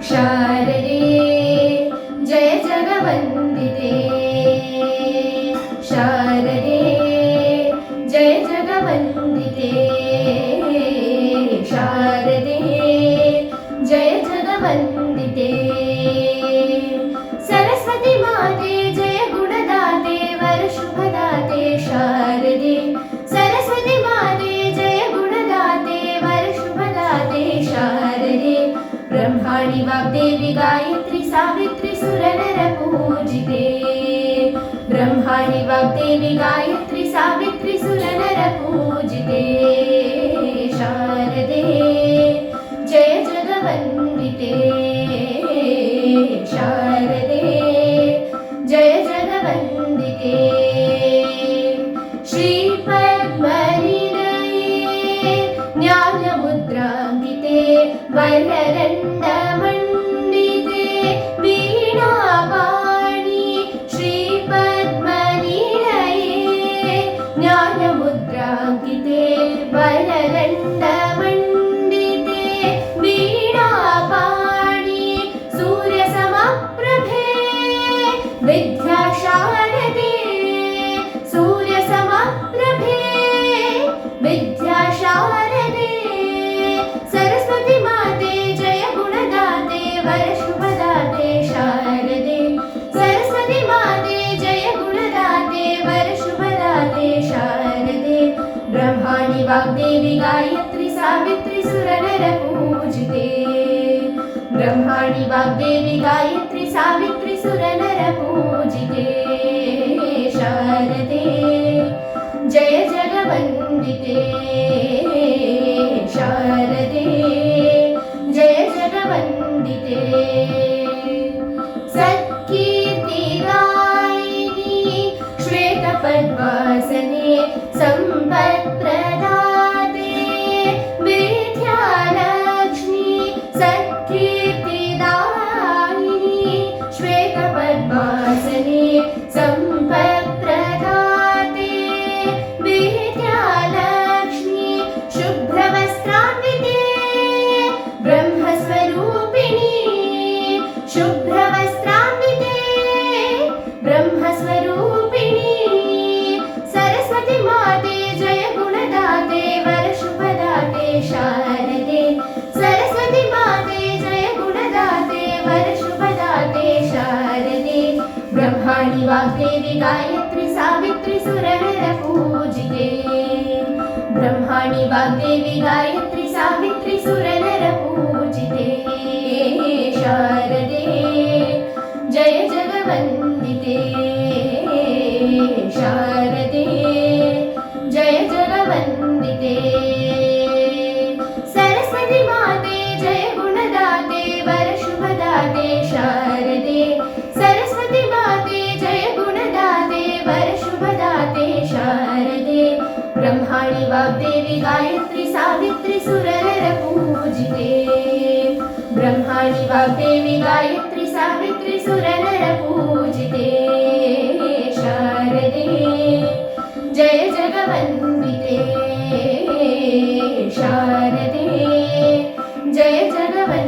शारदे जय जगवन्दिते शारदे जय जगवन्दिते शारदे जय जगवन्दिते सरस्वती माते जय गुणदाते वरशुभदाते शारदे सरस्वती माते जय गुणदाते वरशुभदाते शारदे ब्रह्माणि वाग्देवी गायत्री सावित्री सुरनर पूजिते ब्रह्माणि वाग्देवी गायत्री सावित्री सुरनर पूजिते शारदे जय जगवन्दिते शारदे जय जगवन्दिते श्रीपद्मनिलये ज्ञानमुद्राङ्किते वरदण्डमण्डिते वीणापाणि श्रीपद्मनिलये ज्ञानमुद्राङ्किते वरदण्डमण्डिते वीणापाणि सूर्यसमप्रभे विद्याशारदे सूर्यसमप्रभे विद्याशारदे सरस्वती माते जय गुणदाते वरशुभदाते शारदे सरस्वती माते जय गुणदाते वरशुभदाते शारदे ब्रह्माणि वाग्देवी गायत्री सावित्री सुरनर पूजिते ब्रह्माणि वाग्देवी गायत्री सावित्री सुरनर पूजिते शारदे जय जगवन्दिते शारदे जय जगवन्दिते सत्कीर्तिदायिनी श्वेतपद्मासने सम्पत्प्रदाते विद्यालक्ष्मी सत्कीर्तिदायिनी श्वेतपद्मासने सम्पत्प्रदाते विद्यालक्ष्मी शुभ्रवस्त्रान्विते ब्रह्मस्वरूपिणी शुभ्रवस्त्रान्विते ब्रह्मस्वरूपिणी सरस्वती माते जय गुणदाते वरशुभदाते शारदे सरस्वती माते जय गुणदाते वरशुभदाते शारदे ब्रह्माणि वाग्देवी गायत्री सावित्री सुरनर पूजिते ब्रह्माणि वाग्देवी गायत्री सावित्री सुरनर पूजिते शारदे जय जगवन्दिते शारदे जय जगवन्दिते सरस्वती माते जय गुणदाते वरशुभदाते शारदे सरस्वती माते जय गुणदाते वरशुभदाते शारदे ब्रह्माणि वाग्देवी गायत्री सावित्री सुरनर पूजिते ब्रह्माणि वाग्देवी गायत्री सावित्री सुरनर पूजिते शारदे जय जगवन्दिते शारदे जय जगवन्दिते